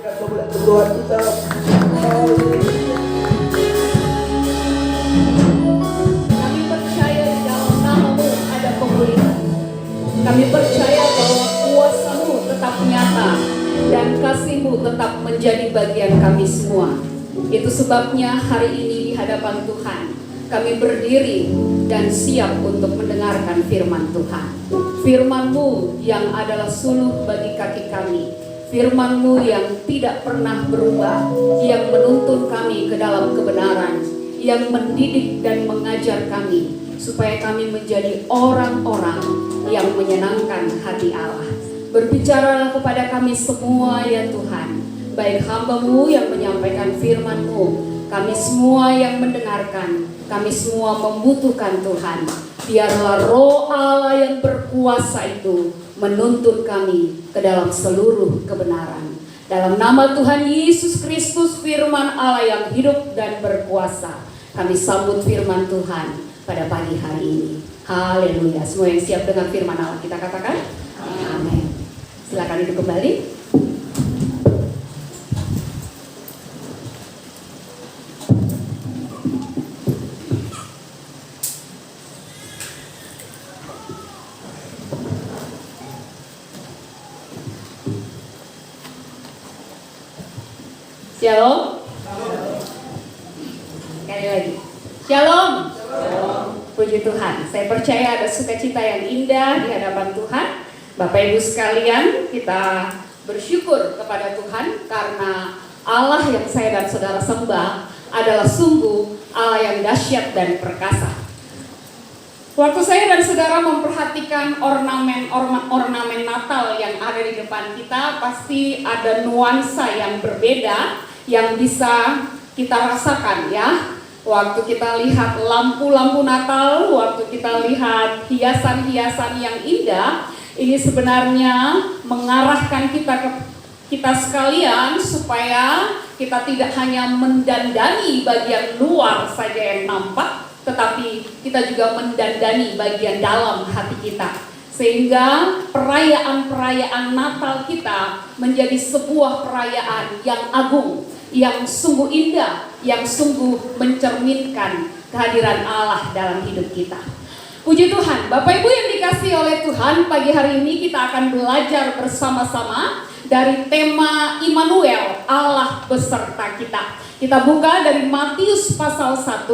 Berdoa kita. Kami percaya di dalam nama-Mu ada pemulihan. Kami percaya bahwa kuasa-Mu tetap nyata dan kasih-Mu tetap menjadi bagian kami semua. Itu sebabnya hari ini di hadapan Tuhan kami berdiri dan siap untuk mendengarkan firman Tuhan. Firman-Mu yang adalah suluh bagi kaki kami. Firman-Mu yang tidak pernah berubah, yang menuntun kami ke dalam kebenaran, yang mendidik dan mengajar kami, supaya kami menjadi orang-orang yang menyenangkan hati Allah. Berbicaralah kepada kami semua ya Tuhan, baik hamba-Mu yang menyampaikan firman-Mu, kami semua yang mendengarkan, kami semua membutuhkan Tuhan. Biarlah Roh Allah yang berkuasa itu menuntun kami ke dalam seluruh kebenaran. Dalam nama Tuhan Yesus Kristus, firman Allah yang hidup dan berkuasa, kami sambut firman Tuhan pada pagi hari ini. Haleluya. Semua yang siap dengan firman Allah kita katakan amin. Silakan duduk kembali. Shalom. Sekali lagi. Shalom. Puji Tuhan. Saya percaya ada sukacita yang indah di hadapan Tuhan. Bapak Ibu sekalian, kita bersyukur kepada Tuhan karena Allah yang saya dan saudara sembah adalah sungguh Allah yang dahsyat dan perkasa. Waktu saya dan saudara memperhatikan ornamen Natal yang ada di depan kita, pasti ada nuansa yang berbeda yang bisa kita rasakan ya. Waktu kita lihat lampu-lampu Natal, waktu kita lihat hiasan-hiasan yang indah, ini sebenarnya mengarahkan kita sekalian supaya kita tidak hanya mendandani bagian luar saja yang nampak, tetapi kita juga mendandani bagian dalam hati kita, sehingga perayaan-perayaan Natal kita menjadi sebuah perayaan yang agung, yang sungguh indah, yang sungguh mencerminkan kehadiran Allah dalam hidup kita. Puji Tuhan. Bapak Ibu yang dikasihi oleh Tuhan, pagi hari ini kita akan belajar bersama-sama dari tema Immanuel, Allah beserta kita. Kita buka dari Matius pasal 1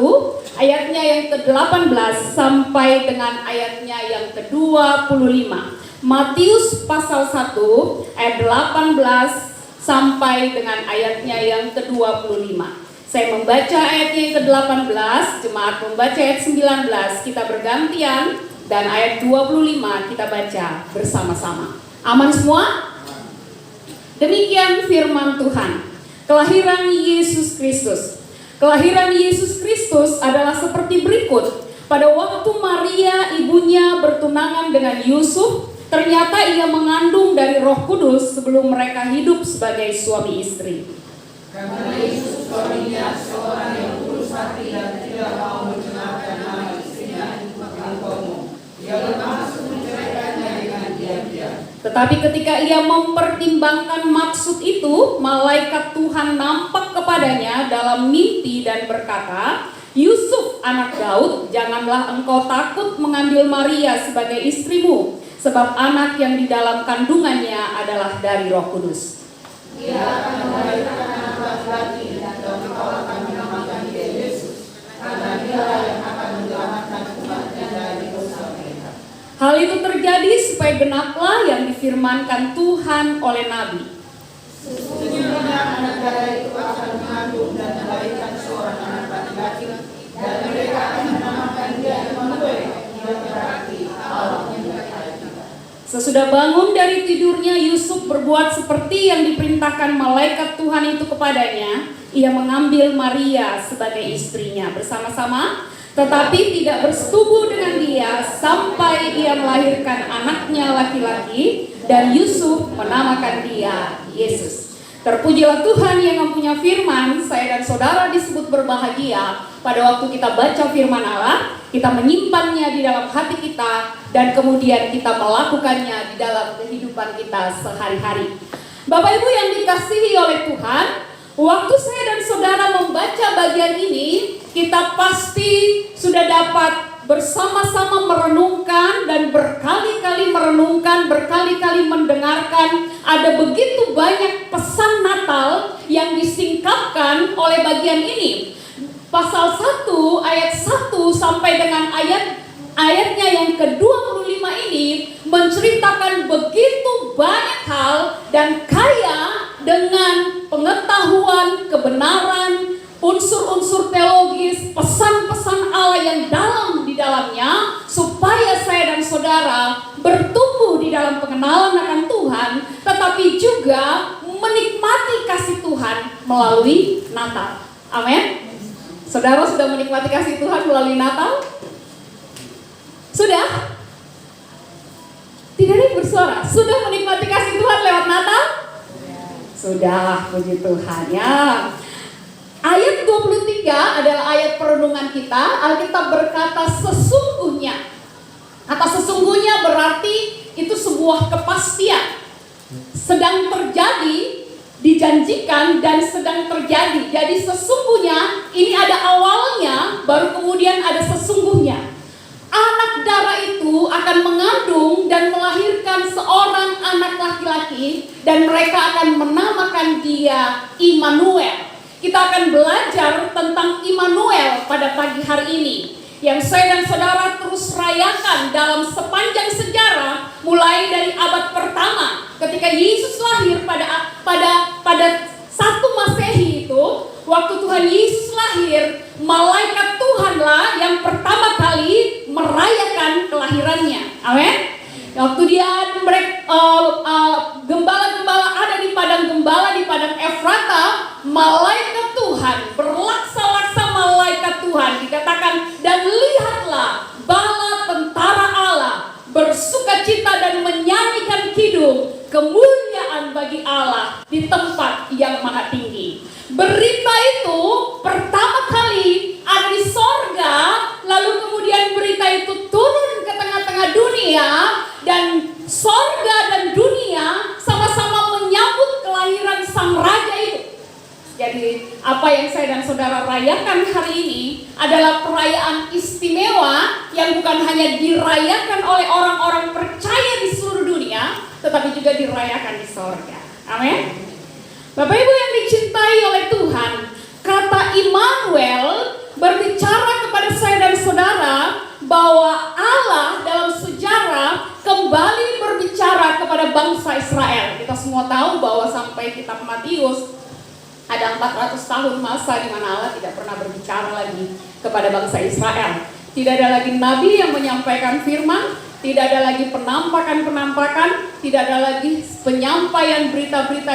ayatnya yang ke-18 sampai dengan ayatnya yang ke-25. Matius pasal 1 ayat 18 sampai dengan ayatnya yang ke-25. Saya membaca ayatnya yang ke-18, jemaat membaca ayat 19, kita bergantian, dan ayat 25 kita baca bersama-sama. Aman semua? Demikian firman Tuhan. Kelahiran Yesus Kristus. Kelahiran Yesus Kristus adalah seperti berikut. Pada waktu Maria ibunya bertunangan dengan Yusuf, ternyata ia mengandung dari Roh Kudus sebelum mereka hidup sebagai suami istri. Karena Yesus suaminya seorang yang tulus hati dan tidak mau mencelakakan nama istrinya engkau. Ia bermaksud menceraikannya dengan diam-diam. Tetapi ketika ia mempertimbangkan maksud itu, malaikat Tuhan nampak kepadanya dalam mimpi dan berkata, Yusuf anak Daud, janganlah engkau takut mengambil Maria sebagai istrimu, sebab anak yang di dalam kandungannya adalah dari Roh Kudus. Ia akan melahirkan anak laki-laki dan engkau akan menamakan dia Yesus, karena dialah yang akan menyelamatkan umatnya dari dosa mereka. Hal itu terjadi supaya genaplah yang difirmankan Tuhan oleh Nabi. Sesungguhnya anak darah itu akan mengandung dan melahirkan seorang anak laki-laki, dan mereka akan menamakan dia Immanuel, yang berarti Allah menyertai kita. Sesudah bangun dari tidurnya, Yusuf berbuat seperti yang diperintahkan malaikat Tuhan itu kepadanya. Ia mengambil Maria sebagai istrinya bersama-sama, tetapi tidak bersetubuh dengan dia sampai ia melahirkan anaknya laki-laki, dan Yusuf menamakan dia Yesus. Terpujilah Tuhan yang mempunyai firman. Saya dan saudara disebut berbahagia pada waktu kita baca firman Allah, kita menyimpannya di dalam hati kita, dan kemudian kita melakukannya di dalam kehidupan kita sehari-hari. Bapak Ibu yang dikasihi oleh Tuhan, waktu saya dan saudara membaca bagian ini, kita pasti sudah dapat bersama-sama merenungkan dan berkali-kali merenungkan, berkali-kali mendengarkan. Ada begitu banyak pesan Natal yang disingkapkan oleh bagian ini. Pasal 1 ayat 1 sampai dengan ayatnya yang ke-25 ini menceritakan begitu banyak hal dan kaya dengan pengetahuan, kebenaran, unsur-unsur teologis, pesan-pesan Allah yang dalam di dalamnya, supaya saya dan saudara bertumbuh di dalam pengenalan akan Tuhan, tetapi juga menikmati kasih Tuhan melalui Natal. Amin. Saudara sudah menikmati kasih Tuhan melalui Natal? Sudah? Tidak ada yang bersuara. Sudah menikmati kasih Tuhan lewat Natal? Sudah, puji Tuhan ya. Ayat 23 adalah ayat perenungan kita. Alkitab berkata sesungguhnya. Kata sesungguhnya berarti itu sebuah kepastian. Sedang terjadi, dijanjikan dan sedang terjadi. Jadi sesungguhnya ini ada awalnya, baru kemudian ada sesungguhnya. Anak darah itu akan mengandung dan melahirkan seorang anak laki-laki, dan mereka akan menamakan dia Immanuel. Kita akan belajar tentang Immanuel pada pagi hari ini, yang saya dan saudara terus rayakan dalam sepanjang sejarah, mulai dari abad pertama ketika Yesus lahir pada 1 Masehi itu. Waktu Tuhan Yesus lahir, malaikat Tuhanlah yang pertama kali merayakan kelahirannya. Amin. Waktu dia gembala-gembala ada di padang gembala di padang Efrata, malaikat Tuhan berlaksa-laksa malaikat Tuhan dikatakan, dan lihatlah bala tentara Allah bersukacita dan menyanyikan kidung, kemuliaan bagi Allah di tempat yang maha tinggi. Berita itu pertama kali ada di sorga, lalu kemudian berita itu turun ke tengah-tengah dunia, dan sorga dan dunia sama-sama menyambut kelahiran sang raja itu. Jadi apa yang saya dan saudara rayakan hari ini adalah perayaan istimewa yang bukan hanya dirayakan oleh orang-orang percaya di seluruh dunia, tetapi juga dirayakan di sorga. Amin. Bapak Ibu yang dicintai oleh Tuhan, kata Immanuel berbicara kepada saya dan saudara bahwa Allah dalam sejarah kembali berbicara kepada bangsa Israel. Kita semua tahu bahwa sampai kitab Matius ada 400 tahun masa di mana Allah tidak pernah berbicara lagi kepada bangsa Israel. Tidak ada lagi nabi yang menyampaikan firman, tidak ada lagi penampakan-penampakan, tidak ada lagi penyampaian berita-berita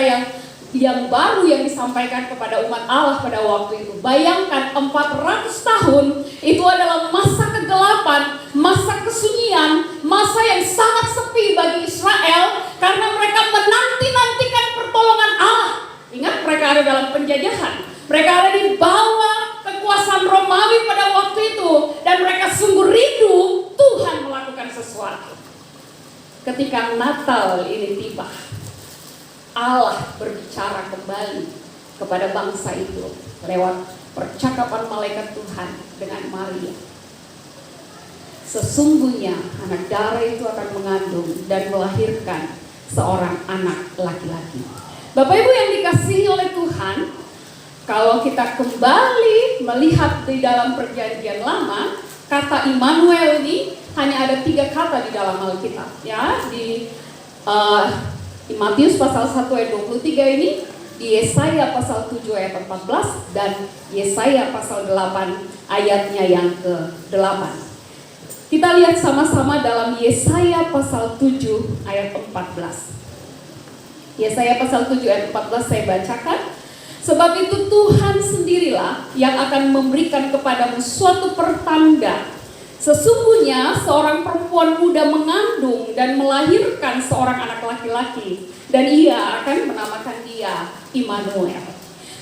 yang baru yang disampaikan kepada umat Allah pada waktu itu. Bayangkan 400 tahun itu adalah masa kegelapan, masa kesunyian, masa yang sangat sepi bagi Israel karena mereka menanti-nantikan pertolongan Allah. Ingat, mereka ada dalam penjajahan, mereka ada di bawah kekuasaan Romawi pada waktu itu, dan mereka sungguh rindu Tuhan melakukan sesuatu. Ketika Natal ini tiba, Allah berbicara kembali kepada bangsa itu lewat percakapan malaikat Tuhan dengan Maria. Sesungguhnya anak darah itu akan mengandung dan melahirkan seorang anak laki-laki. Bapak Ibu yang dikasihi oleh Tuhan, kalau kita kembali melihat di dalam perjanjian lama, kata Immanuel ini hanya ada 3 kata di dalam Alkitab. Ya, di Matius pasal 1 ayat 23 ini, di Yesaya pasal 7 ayat 14, dan Yesaya pasal 8 ayatnya yang ke-8. Kita lihat sama-sama dalam Yesaya pasal 7 ayat 14. Yesaya pasal 7 ayat 14 saya bacakan. Sebab itu Tuhan sendirilah yang akan memberikan kepadamu suatu pertanda. Sesungguhnya seorang perempuan muda mengandung dan melahirkan seorang anak laki-laki, dan ia akan menamakan dia Immanuel.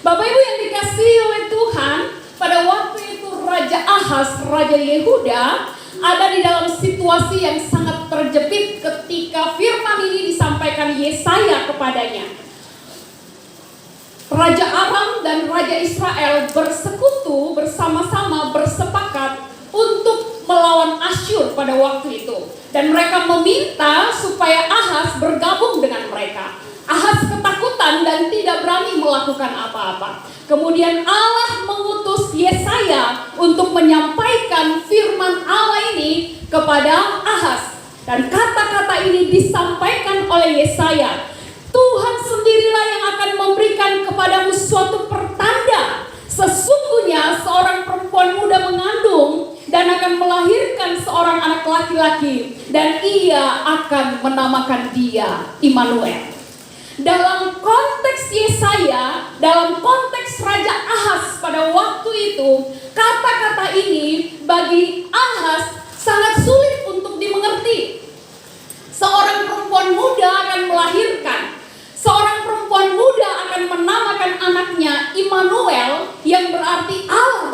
Bapak Ibu yang dikasihi oleh Tuhan, pada waktu itu Raja Ahaz, Raja Yehuda, ada di dalam situasi yang sangat terjepit ketika firman ini disampaikan Yesaya kepadanya. Raja Aram dan Raja Israel bersekutu bersama-sama bersepakat untuk melawan Asyur pada waktu itu. Dan mereka meminta supaya Ahaz bergabung dengan mereka. Ahaz ketakutan dan tidak berani melakukan apa-apa. Kemudian Allah mengutus Yesaya untuk menyampaikan firman Allah ini kepada Ahaz. Dan kata-kata ini disampaikan oleh Yesaya. Tuhan sendirilah yang akan memberikan kepadamu suatu pertanda. Sesungguhnya seorang perempuan muda mengandung dan akan melahirkan seorang anak laki-laki, dan ia akan menamakan dia Immanuel. Dalam konteks Yesaya, dalam konteks Raja Ahaz pada waktu itu, kata-kata ini bagi Ahaz sangat sulit untuk dimengerti. Seorang perempuan muda akan melahirkan, seorang perempuan muda akan menamakan anaknya Immanuel, yang berarti Allah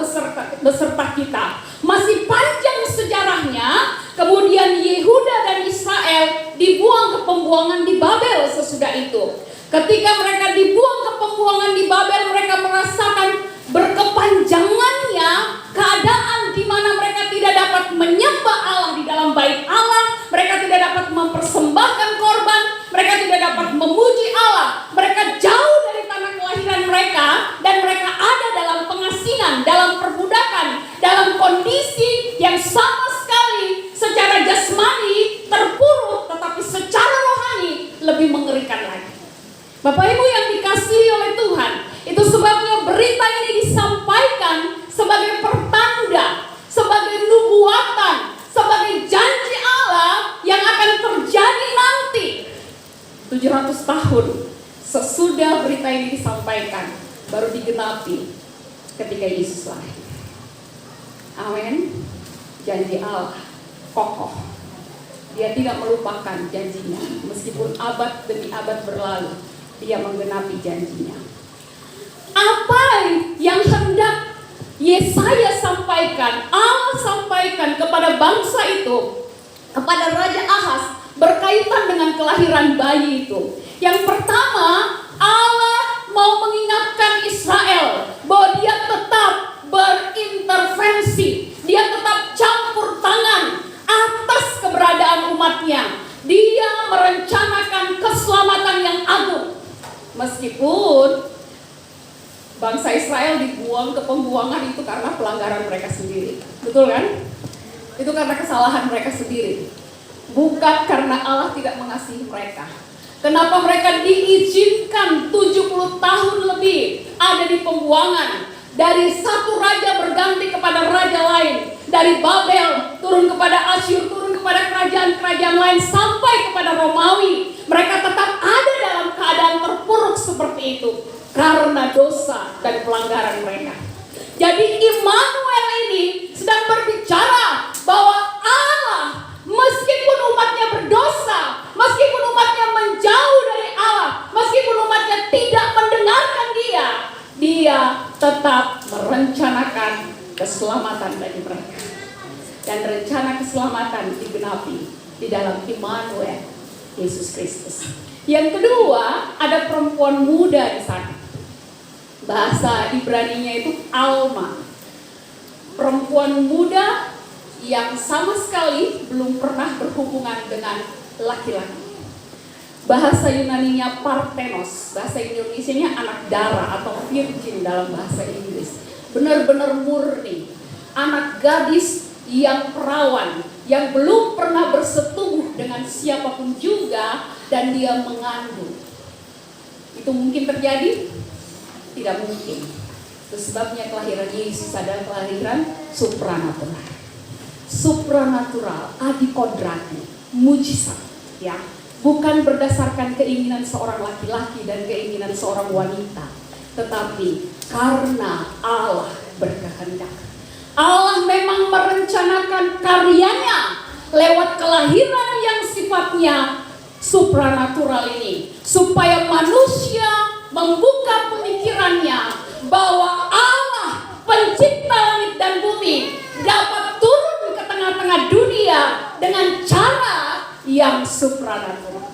beserta kita. Masih panjang sejarahnya. Kemudian Yehuda dan Israel dibuang ke pembuangan di Babel sesudah itu. Ketika mereka dibuang ke pembuangan di Babel, mereka merasakan berkepanjangannya keadaan di mana mereka tidak dapat menyembah Allah di dalam bait Allah, mereka tidak dapat mempersembahkan korban, mereka tidak dapat memuji Allah, mereka jauh dari tanah kelahiran mereka, dan mereka ada dalam pengasingan, dalam perbudakan, dalam kondisi yang sama sekali secara jasmani terpuruk, tetapi secara rohani lebih mengerikan lagi. Bapak Ibu yang dikasihi oleh Tuhan, itu sebabnya berita ini disampaikan sebagai pertanda, sebagai nubuatan, sebagai janji Allah yang akan terjadi nanti 700 tahun sesudah berita ini disampaikan, baru digenapi ketika Yesus lahir. Amin. Janji Allah kokoh. Dia tidak melupakan janjinya, meskipun abad demi abad berlalu, dia menggenapi janjinya. Apa yang hendak Yesaya sampaikan, Allah sampaikan kepada bangsa itu, kepada Raja Ahaz, berkaitan dengan kelahiran bayi itu. Yang pertama, Allah mau mengingatkan Israel bahwa dia tetap berintervensi, dia tetap campur tangan atas keberadaan umatnya. Dia merencanakan keselamatan yang agung. Meskipun bangsa Israel dibuang ke pembuangan itu karena pelanggaran mereka sendiri. Betul kan? Itu karena kesalahan mereka sendiri. Bukan karena Allah tidak mengasihi mereka. Kenapa mereka diizinkan 70 tahun lebih ada di pembuangan? Dari satu raja berganti kepada raja lain. Dari Babel turun kepada Asyur, turun kepada kerajaan-kerajaan lain sampai kepada Romawi. Mereka tetap ada dalam keadaan terpuruk seperti itu karena dosa dan pelanggaran mereka. Jadi Immanuel ini sedang berbicara bahwa Allah, meskipun umatnya berdosa, meskipun umatnya menjauh dari Allah, meskipun umatnya tidak mendengarkan dia tetap merencanakan keselamatan bagi mereka. Dan rencana keselamatan digenapi di dalam Immanuel, Yesus Kristus. Yang kedua, ada perempuan muda di sana. Bahasa Ibraninya itu Alma. Perempuan muda yang sama sekali belum pernah berhubungan dengan laki-laki. Bahasa Yunaninya Parthenos, bahasa Indonesianya anak darah atau virgin dalam bahasa Inggris. Benar-benar murni, anak gadis yang perawan, yang belum pernah bersetubuh dengan siapapun juga, dan dia mengandung. Itu mungkin terjadi? Tidak mungkin. Itu sebabnya kelahiran Yesus adalah kelahiran supranatural. Supranatural, adikodrati, mujizat, ya. Bukan berdasarkan keinginan seorang laki-laki dan keinginan seorang wanita, tetapi karena Allah berkehendak. Allah memang merencanakan karyanya lewat kelahiran yang sifatnya supranatural ini, supaya manusia membuka pemikirannya bahwa Allah pencipta langit dan bumi dapat turun ke tengah-tengah dunia dengan cara yang supranatural.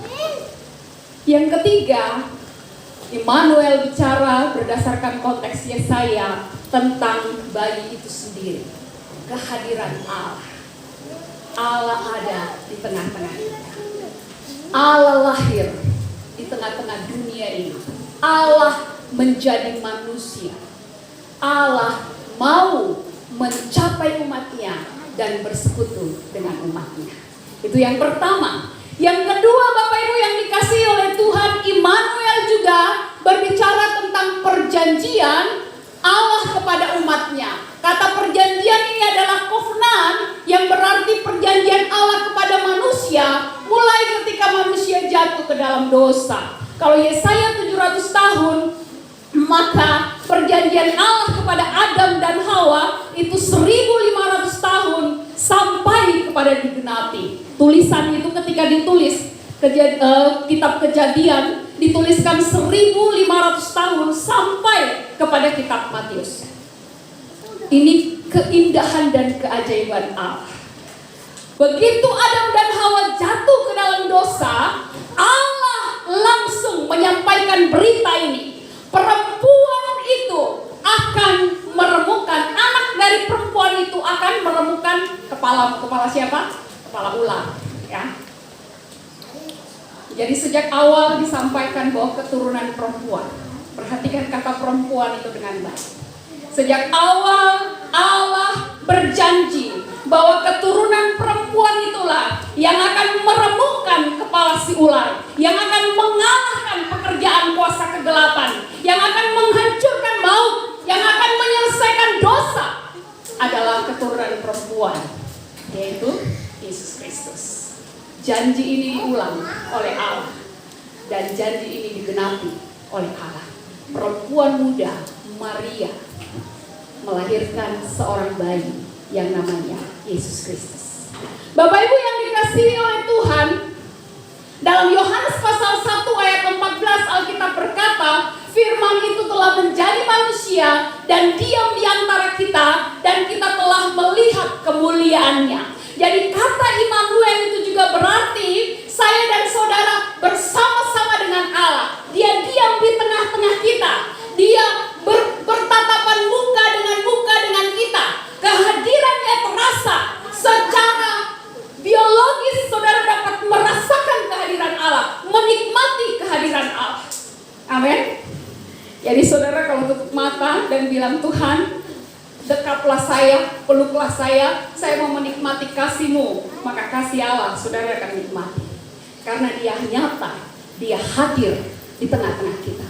Yang ketiga, Immanuel bicara berdasarkan konteks Yesaya tentang bayi itu sendiri. Kehadiran Allah. Allah ada di tengah-tengah kita. Allah lahir di tengah-tengah dunia ini. Allah menjadi manusia. Allah mau mencapai umatnya dan bersekutu dengan umatnya. Itu yang pertama. Yang kedua, Bapak Ibu yang dikasihi oleh Tuhan, Immanuel juga berbicara tentang perjanjian Allah kepada umatnya. Kata perjanjian ini adalah covenant, yang berarti perjanjian Allah kepada manusia mulai ketika manusia jatuh ke dalam dosa. Kalau Yesaya 700 tahun, maka perjanjian Allah kepada Adam dan Hawa itu 1500 tahun sampai kepada digenapi. Tulisan itu ketika ditulis kitab Kejadian dituliskan 1500 tahun sampai kepada kitab Matius. Ini keindahan dan keajaiban Allah. Begitu Adam dan Hawa jatuh ke dalam dosa, Allah langsung menyampaikan berita ini. Perempuan itu akan meremukkan, anak dari perempuan itu akan meremukkan kepala siapa? Kepala ular, ya. Jadi sejak awal disampaikan bahwa keturunan perempuan. Perhatikan kata perempuan itu dengan baik. Sejak awal Allah berjanji bahwa keturunan perempuan itulah yang akan meremukkan kepala si ular, yang akan mengalahkan pekerjaan kuasa kegelapan, yang akan menghancurkan maut, yang akan menyelesaikan dosa, adalah keturunan perempuan, yaitu Yesus Kristus. Janji ini diulang oleh Allah dan janji ini digenapi oleh Allah. Perempuan muda Maria melahirkan seorang bayi yang namanya Yesus Kristus. Bapak Ibu yang dikasihi oleh Tuhan, dalam Yohanes pasal 1 ayat 14 Alkitab berkata, firman itu telah menjadi manusia dan diam di antara kita, dan kita telah melihat kemuliaannya. Jadi kata Immanuel itu juga berarti saya dan saudara bersama-sama dengan Allah. Dia diam di tengah-tengah kita. Dia bertatapan muka dengan kita. Kehadirannya terasa secara biologis. Saudara dapat merasakan kehadiran Allah, menikmati kehadiran Allah. Amin. Jadi saudara kalau tutup mata dan bilang, Tuhan, dekaplah saya, peluklah saya mau menikmati kasih-Mu, maka kasih Allah saudara akan nikmati. Karena Dia nyata, Dia hadir di tengah-tengah kita.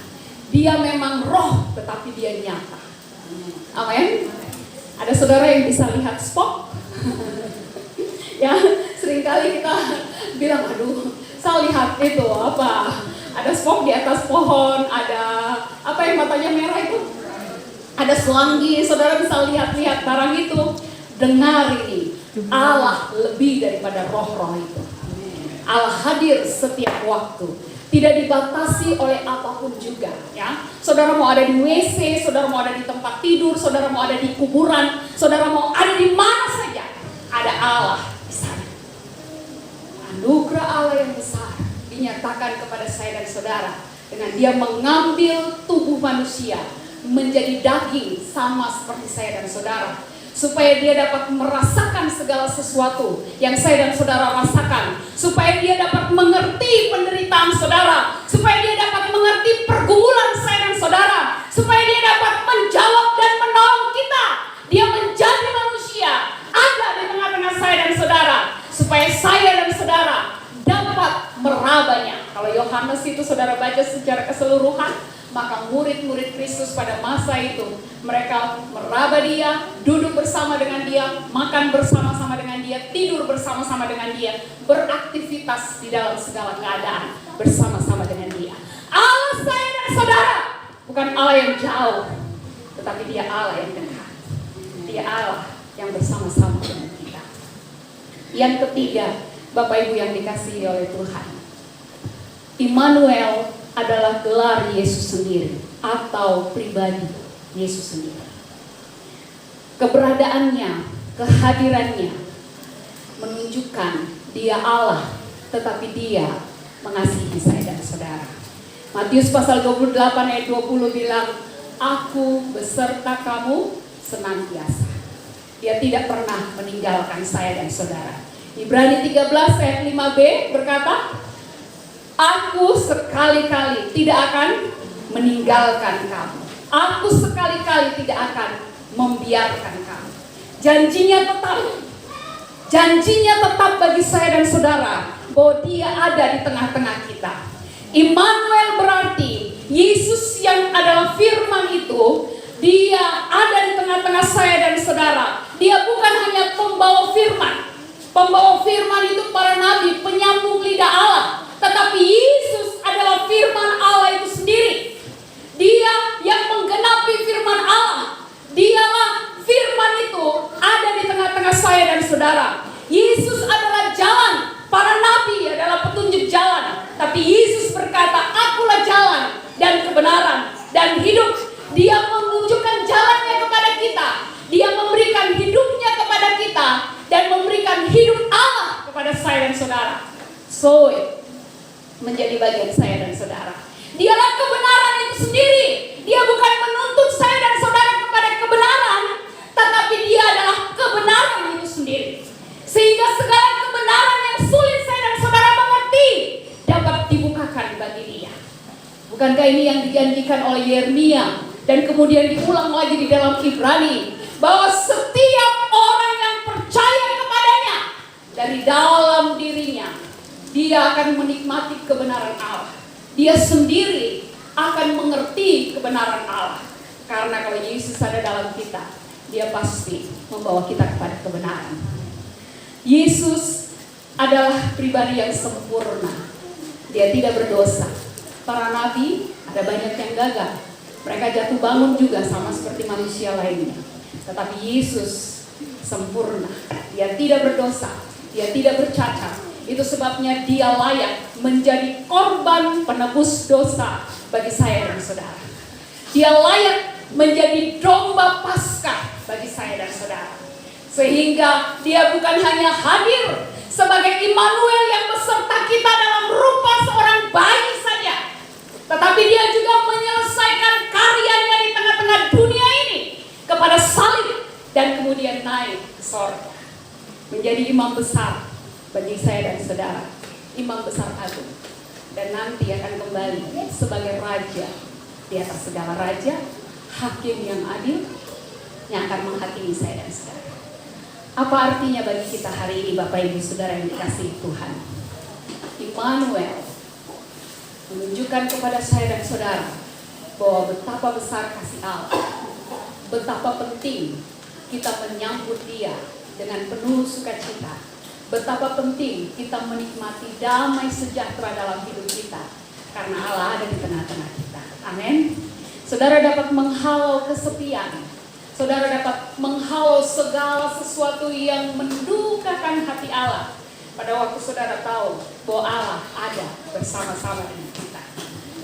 Dia memang roh, tetapi Dia nyata. Amin. Ada saudara yang bisa lihat Spock? Ya, seringkali kita bilang, aduh, saya lihat itu apa? Ada Spock di atas pohon, ada apa yang matanya merah itu? Ada selanggi, saudara bisa lihat-lihat barang itu. Dengar ini, Allah lebih daripada roh-roh itu. Allah hadir setiap waktu, tidak dibatasi oleh apapun juga, ya. Saudara mau ada di WC, saudara mau ada di tempat tidur, saudara mau ada di kuburan, saudara mau ada di mana saja, ada Allah di sana. Anugerah Allah yang besar dinyatakan kepada saya dan saudara dengan Dia mengambil tubuh manusia menjadi daging sama seperti saya dan saudara, supaya Dia dapat merasakan segala sesuatu yang saya dan saudara rasakan, supaya Dia dapat mengerti penderitaan saudara, supaya Dia dapat mengerti pergumulan saya dan saudara, supaya Dia dapat menjawab dan menolong kita. Dia menjadi manusia, ada di tengah-tengah saya dan saudara, supaya saya dan saudara dapat merabanya. Kalau Yohanes itu saudara baca secara keseluruhan, maka murid-murid Kristus pada masa itu, mereka meraba Dia, duduk bersama dengan Dia, makan bersama-sama dengan Dia, tidur bersama-sama dengan Dia, beraktivitas di dalam segala keadaan bersama-sama dengan Dia. Allah saya dan saudara bukan Allah yang jauh, tetapi Dia Allah yang dekat. Dia Allah yang bersama-sama dengan kita. Yang ketiga, Bapak Ibu yang dikasihi oleh Tuhan, Immanuel adalah gelar Yesus sendiri atau pribadi Yesus sendiri. Keberadaannya, kehadirannya menunjukkan Dia Allah, tetapi Dia mengasihi saya dan saudara. Matius pasal 28 ayat 20 bilang, aku beserta kamu senantiasa. Dia tidak pernah meninggalkan saya dan saudara. Ibrani 13 ayat 5b berkata, aku sekali-kali tidak akan meninggalkan kamu. Aku sekali-kali tidak akan membiarkan kamu. Janjinya tetap bagi saya dan saudara, bahwa dia ada di tengah-tengah kita. Immanuel berarti Yesus yang adalah firman itu, dia ada di tengah-tengah saya dan saudara. Dia bukan hanya pembawa firman. Pembawa firman itu para nabi, penyambung lidah Allah. Tetapi Yesus adalah firman Allah itu sendiri. Dia yang menggenapi firman Allah. Dialah firman itu ada di tengah-tengah saya dan saudara. Yesus adalah jalan. Para nabi adalah petunjuk jalan. Tapi Yesus berkata, akulah jalan dan kebenaran dan hidup. Dia menunjukkan jalannya kepada kita. Dia memberikan hidupnya kepada kita. Dan memberikan hidup Allah kepada saya dan saudara. Soy menjadi bagian saya dan saudara. Dialah kebenaran itu sendiri. Dia bukan menuntut saya dan saudara kepada kebenaran, tetapi dia adalah kebenaran itu sendiri. Sehingga segala kebenaran yang sulit saya dan saudara mengerti dapat dibukakan bagi dia. Bukankah ini yang dijanjikan oleh Yeremia dan kemudian diulang lagi di dalam Ibrani, bahwa setiap orang yang percaya kepadanya dari dalam dirinya, dia akan menikmati kebenaran Allah. Dia sendiri akan mengerti kebenaran Allah. Karena kalau Yesus ada dalam kita, dia pasti membawa kita kepada kebenaran. Yesus adalah pribadi yang sempurna. Dia tidak berdosa. Para nabi ada banyak yang gagal. Mereka jatuh bangun juga sama seperti manusia lainnya. Tetapi Yesus sempurna. Dia tidak berdosa. Dia tidak bercacat. Itu sebabnya dia layak menjadi korban penebus dosa bagi saya dan saudara. Dia layak menjadi domba Paskah bagi saya dan saudara. Sehingga dia bukan hanya hadir sebagai Immanuel yang beserta kita dalam rupa seorang bayi saja, tetapi dia juga menyelesaikan karyanya di tengah-tengah dunia ini kepada salib dan kemudian naik ke sorga. Menjadi imam besar bagi saya dan saudara, imam besar agung, dan nanti akan kembali sebagai raja di atas segala raja, hakim yang adil yang akan menghakimi saya dan saudara. Apa artinya bagi kita hari ini, Bapak Ibu Saudara yang dikasihi Tuhan? Immanuel menunjukkan kepada saya dan saudara bahwa betapa besar kasih Allah, betapa penting kita menyambut dia dengan penuh sukacita. Betapa penting kita menikmati damai sejahtera dalam hidup kita, karena Allah ada di tengah-tengah kita. Amin. Saudara dapat menghalau kesepian. Saudara dapat menghalau segala sesuatu yang mendukakan hati Allah. Pada waktu saudara tahu bahwa Allah ada bersama-sama dengan kita.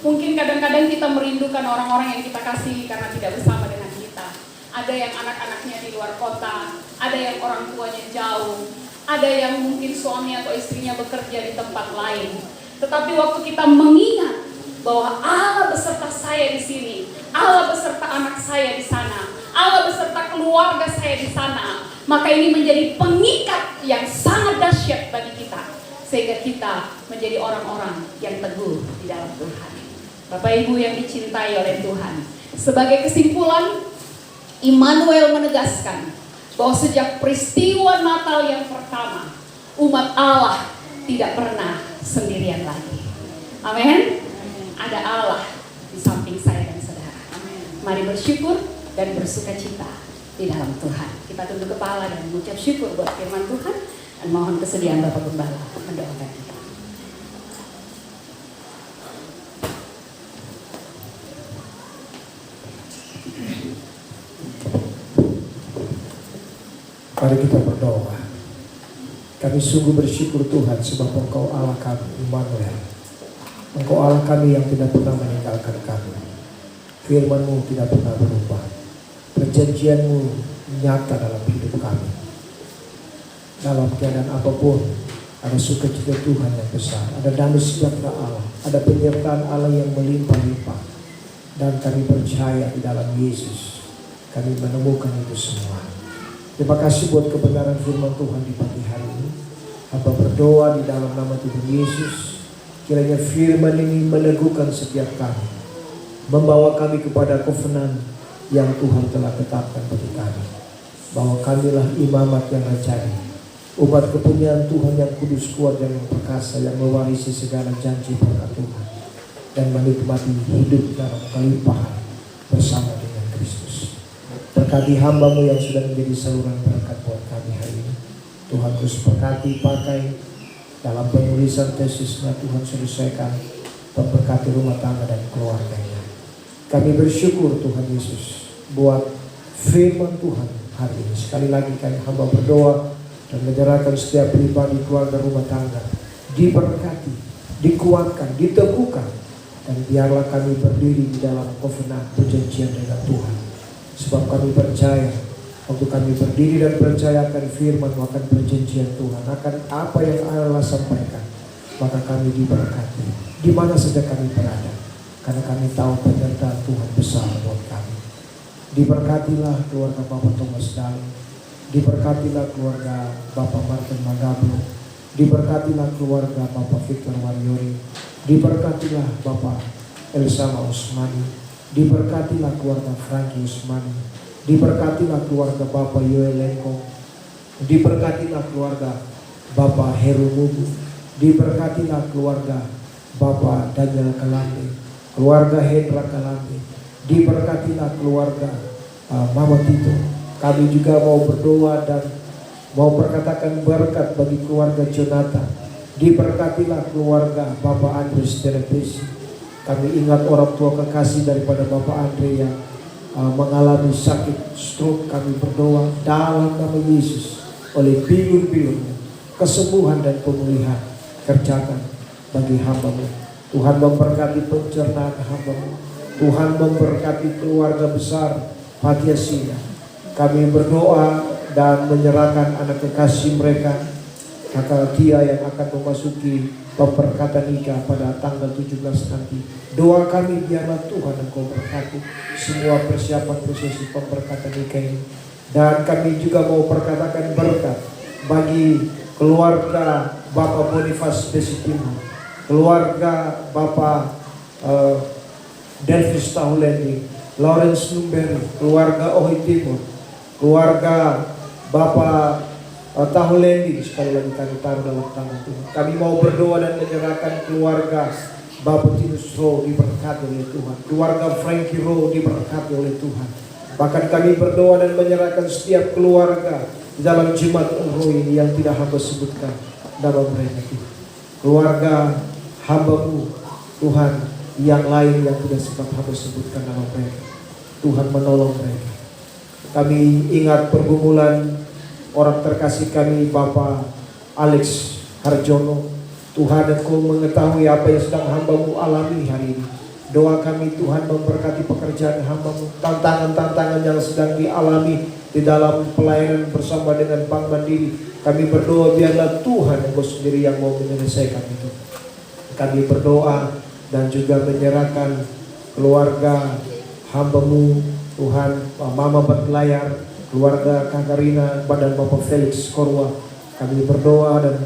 Mungkin kadang-kadang kita merindukan orang-orang yang kita kasihi karena tidak bersama dengan kita. Ada yang anak-anaknya di luar kota, ada yang orang tuanya jauh, ada yang mungkin suami atau istrinya bekerja di tempat lain. Tetapi waktu kita mengingat bahwa Allah beserta saya di sini, Allah beserta anak saya di sana, Allah beserta keluarga saya di sana, maka ini menjadi pengikat yang sangat dahsyat bagi kita, sehingga kita menjadi orang-orang yang teguh di dalam Tuhan. Bapak Ibu yang dicintai oleh Tuhan, sebagai kesimpulan, Immanuel menegaskan bahwa sejak peristiwa Natal yang pertama, umat Allah tidak pernah sendirian lagi. Amin. Ada Allah di samping saya dan saudara. Mari bersyukur dan bersukacita di dalam Tuhan. Kita tunduk kepala dan mengucap syukur buat firman Tuhan, dan mohon kesediaan Bapak Gembala mendoakan kita. Mari kita berdoa. Kami sungguh bersyukur Tuhan, sebab Engkau Allah kami, Immanuel. Engkau Allah kami yang tidak pernah meninggalkan kami. Firman-Mu tidak pernah berubah. Perjanjian-Mu nyata dalam hidup kami. Dalam keadaan apapun, ada sukacita Tuhan yang besar, ada damai sejahtera Allah, ada penyertaan Allah yang melimpah-limpah. Dan kami percaya di dalam Yesus kami menemukan itu semua. Terima kasih buat kebenaran firman Tuhan di pagi hari ini. Hamba berdoa di dalam nama Tuhan Yesus, kiranya firman ini meneguhkan setiap kami, membawa kami kepada kovenan yang Tuhan telah tetapkan bagi kami, bahwa kamilah imamat yang rajani, umat kepunyaan Tuhan yang kudus, kuat, yang perkasa, yang mewarisi segala janji berkat Tuhan, dan menikmati hidup dalam kelimpahan bersama dengan Kristus. Berkati hamba-Mu yang sudah menjadi saluran berkat buat kami hari ini. Tuhan terus berkati, pakai dalam penulisan tesisnya, Tuhan selesaikan, memberkati rumah tangga dan keluarganya. Kami bersyukur Tuhan Yesus buat firman Tuhan hari ini. Sekali lagi kami hamba berdoa dan menyerahkan setiap pribadi, keluarga, rumah tangga diberkati, dikuatkan, diteguhkan, dan biarlah kami berdiri di dalam kovenan perjanjian dengan Tuhan. Sebab kami percaya, waktu kami berdiri dan percaya akan firman, akan perjanjian Tuhan, akan apa yang Allah sampaikan, maka kami diberkati di mana saja kami berada, karena kami tahu penyertaan Tuhan besar buat kami. Diberkatilah keluarga Bapak Thomas Daling, diberkatilah keluarga Bapak Martin Magablo, diberkatilah keluarga Bapak Victor Waryori, diberkatilah Bapak Elsama Usmani, diberkatilah keluarga Frankie Usmani, diberkatilah keluarga Bapak Yoel Lengkong, diberkatilah keluarga Bapak Heru Mubu, diberkatilah keluarga Bapak Daniel Kalambe, keluarga Hendra Kalambe, diberkatilah keluarga Mama Tito. Kami juga mau berdoa dan mau perkatakan berkat bagi keluarga Jonathan. Diberkatilah keluarga Bapak Andres Telepesi. Kami ingat orang tua kekasih daripada Bapak Andre yang mengalami sakit stroke. Kami berdoa dalam nama Yesus, oleh bilur-bilurnya kesembuhan dan pemulihan kerjakan bagi hamba-Mu. Tuhan memberkati pencernaan hamba-Mu. Tuhan memberkati keluarga besar Patiasina. Kami berdoa dan menyerahkan anak kekasih mereka, Kakak Tia, yang akan memasuki pemberkatan nikah pada tanggal 17 nanti. Doa kami biarlah Tuhan Engkau berkati semua persiapan prosesi pemberkatan nikah ini. Dan kami juga mau perkatakan berkat bagi keluarga Bapak Boniface Desitimo, keluarga Bapak Delvis Tahulendi, Lawrence Numberi, keluarga Ohi Timur, keluarga Bapak Tahulendi. Sekali lagi kami taruh dalam tangan Tuhan. Kami mau berdoa dan menyerahkan keluarga Bapak Tinus Rowe diberkati oleh Tuhan, keluarga Frankie Rowe diberkati oleh Tuhan. Bahkan kami berdoa dan menyerahkan setiap keluarga di dalam jemaat Roh ini yang tidak hamba sebutkan nama mereka Tuhan. Keluarga hamba-Mu Tuhan yang lain yang tidak sempat hamba sebutkan nama mereka, Tuhan menolong mereka. Kami ingat pergumulan orang terkasih kami Bapak Alex Harjono. Tuhan Engkau mengetahui apa yang sedang hamba-Mu alami hari ini. Doa kami Tuhan memberkati pekerjaan hamba-Mu, tantangan-tantangan yang sedang dialami di dalam pelayanan bersama dengan Bank Mandiri. Kami berdoa biarlah Tuhan Engkau sendiri yang mau menyelesaikan itu. Kami berdoa dan juga menyerahkan keluarga hamba-Mu Tuhan, Mama Berlayar, keluarga Kakak Rina, badan Bapak Felix Korwa. Kami berdoa dan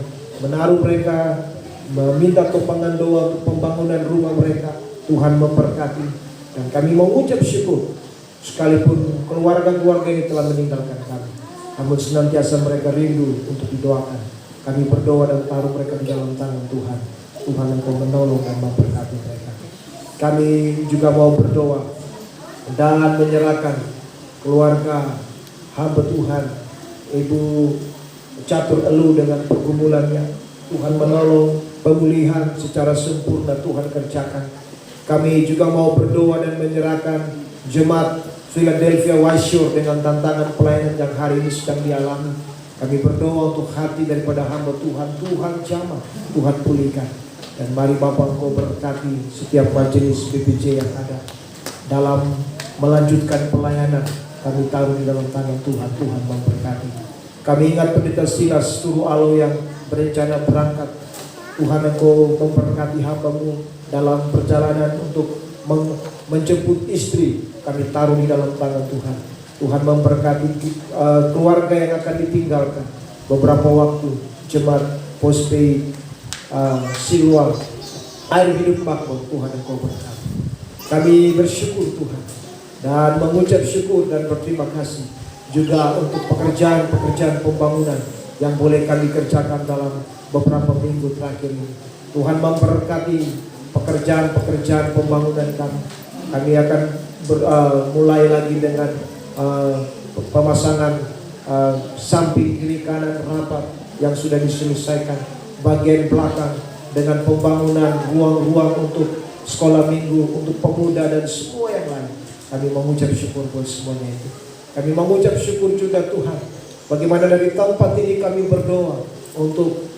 menaruh mereka, meminta topangan doa untuk pembangunan rumah mereka. Tuhan memberkati. Dan kami mau ucap syukur, sekalipun keluarga-keluarga ini telah meninggalkan kami, namun senantiasa mereka rindu untuk didoakan. Kami berdoa dan taruh mereka di dalam tangan Tuhan. Tuhan Engkau menolong dan memberkati mereka. Kami juga mau berdoa dan menyerahkan keluarga hamba Tuhan Ibu Catur Elu dengan pergumulannya. Tuhan menolong, pemulihan secara sempurna Tuhan kerjakan. Kami juga mau berdoa dan menyerahkan jemaat Philadelphia Washore dengan tantangan pelayanan yang hari ini sedang dialami. Kami berdoa untuk hati daripada hamba Tuhan. Tuhan jamah, Tuhan pulihkan. Dan mari Bapak Engkau berkati setiap majelis BPJ yang ada dalam melanjutkan pelayanan. Kami taruh di dalam tangan Tuhan. Tuhan memberkati. Kami ingat Pendeta Silas Turu Alo yang berencana berangkat. Tuhan, Engkau memberkati hamba-Mu dalam perjalanan untuk menjemput istri. Kami taruh di dalam tangan Tuhan. Tuhan memberkati keluarga yang akan ditinggalkan. Beberapa waktu jemaat Postpay Siluam Air Hidup Makmur, Tuhan Engkau berkati. Kami bersyukur Tuhan dan mengucap syukur dan berterima kasih juga untuk pekerjaan-pekerjaan pembangunan yang boleh kami kerjakan dalam beberapa minggu terakhir ini. Tuhan memberkati pekerjaan-pekerjaan pembangunan kami. Kami akan mulai lagi dengan pemasangan samping kiri kanan rapat yang sudah diselesaikan, bagian belakang dengan pembangunan ruang-ruang untuk sekolah minggu, untuk pemuda dan semua yang lain. Kami mengucap syukur buat semuanya itu. Kami mengucap syukur juga Tuhan, bagaimana dari tempat ini kami berdoa untuk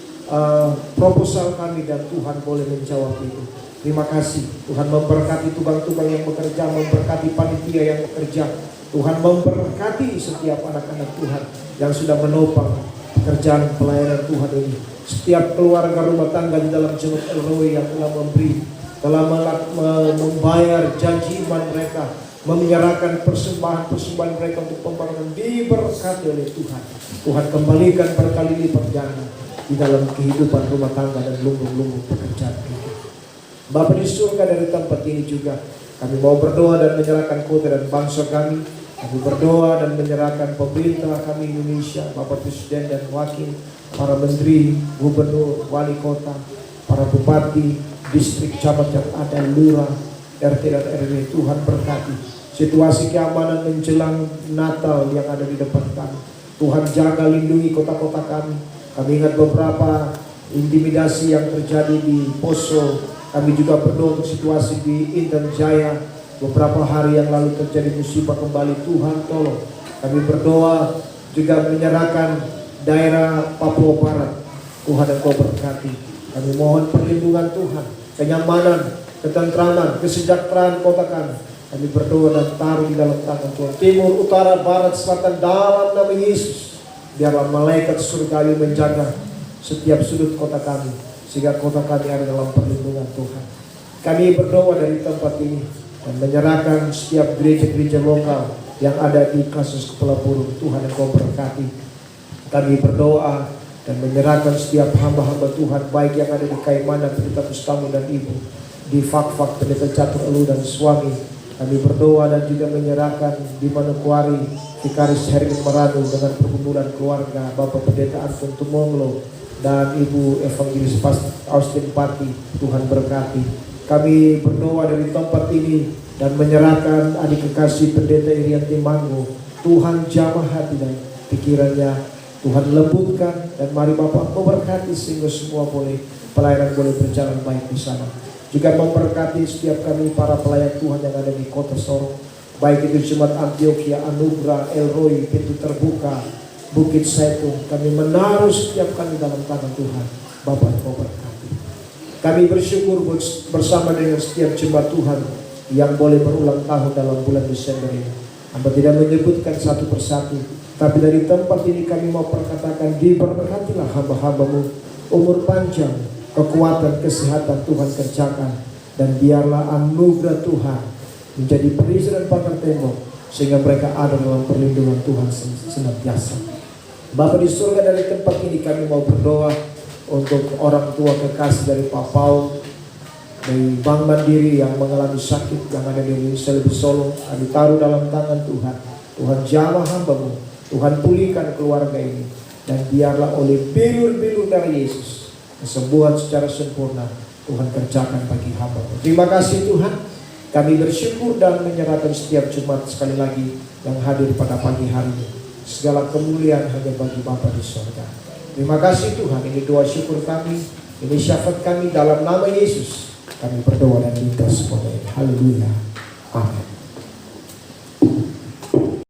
proposal kami dan Tuhan boleh menjawab itu. Terima kasih. Tuhan memberkati tukang-tukang yang bekerja, memberkati panitia yang bekerja. Tuhan memberkati setiap anak-anak Tuhan yang sudah menopang pekerjaan pelayanan Tuhan ini. Setiap keluarga rumah tangga di dalam Jemaat El-Roi yang telah memberi, telah membayar janji iman mereka, menyerahkan persembahan mereka untuk pembangunan, diberkati oleh Tuhan. Tuhan kembalikan berkali lipat ganda di dalam kehidupan rumah tangga dan lumbung-lumbung pekerjaan kita. Bapa di surga, dari tempat ini juga kami mau berdoa dan menyerahkan kota dan bangsa kami. Kami berdoa dan menyerahkan pemerintah kami Indonesia, Bapak Presiden dan Wakil, para menteri, gubernur, wali kota, para bupati, distrik, camat yang ada, lurah, RT dan RW. Tuhan berkati situasi keamanan menjelang Natal yang ada di depan kami. Tuhan jaga lindungi kota-kota kami. Kami ingat beberapa intimidasi yang terjadi di Poso. Kami juga berdoa untuk situasi di Intan Jaya. Beberapa hari yang lalu terjadi musibah kembali. Tuhan tolong. Kami berdoa juga menyerahkan daerah Papua Barat. Tuhan Engkau berkati. Kami mohon perlindungan Tuhan, kenyamanan, ketentraman, kesejahteraan kota kami. Kami berdoa dan taruh di dalam tangan Tuhan. Timur, utara, barat, selatan, dalam nama Yesus. Biarlah malaikat surgawi menjaga setiap sudut kota kami, sehingga kota kami ada dalam perlindungan Tuhan. Kami berdoa dari tempat ini dan menyerahkan setiap gereja-gereja lokal yang ada di kasus Kepala Burung. Tuhan Engkau berkati. Kami berdoa dan menyerahkan setiap hamba-hamba Tuhan, baik yang ada di Kaimana, Pendeta Bustamu dan Ibu, di Fak-Fak, Pendeta Catur Elu dan suami. Kami berdoa dan juga menyerahkan di Manokwari, Vikaris Hermin Maranu dengan perkumpulan keluarga, Bapak Pendeta Anton Tumonglo dan Ibu Evangelis Austin Pati. Tuhan berkati. Kami berdoa dari tempat ini dan menyerahkan adik kekasih Pendeta Irianti Manggo. Tuhan jamah hati dan pikirannya, Tuhan lembutkan, dan mari Bapak Engkau berkati sehingga semua pelayanan boleh berjalan baik di sana. Juga memberkati setiap kami para pelayan Tuhan yang ada di kota Sorong, baik itu Jemaat Antioquia, Anugerah, El-Roi, Pintu Terbuka, Bukit Zaitun. Kami menaruh setiap kami dalam tangan Tuhan. Bapak Engkau berkati. Kami bersyukur bersama dengan setiap jemaat Tuhan yang boleh berulang tahun dalam bulan Desember ini. Hamba tidak menyebutkan satu persatu, tapi dari tempat ini kami mau perkatakan, diberkatilah hamba-hamba-Mu, umur panjang, kekuatan, kesehatan Tuhan kerjakan, dan biarlah anugerah Tuhan menjadi perisai dan pagar tembok, sehingga mereka ada dalam perlindungan Tuhan senantiasa. Bapa di surga, dari tempat ini kami mau berdoa untuk orang tua kekasih dari Pak Paul, dari Bank Mandiri yang mengalami sakit, yang ada di Selby Solo. Kami taruh dalam tangan Tuhan. Tuhan jamah hamba-Mu, Tuhan pulihkan keluarga ini, dan biarlah oleh bilur-bilur dari Yesus kesembuhan secara sempurna Tuhan kerjakan bagi hamba-Mu. Terima kasih Tuhan. Kami bersyukur dan menyerahkan setiap jemaat sekali lagi yang hadir pada pagi hari ini. Segala kemuliaan hanya bagi Bapa di surga. Terima kasih Tuhan. Ini doa syukur kami, ini syafaat kami, dalam nama Yesus kami berdoa dan minta semuanya. Haleluya. Amin.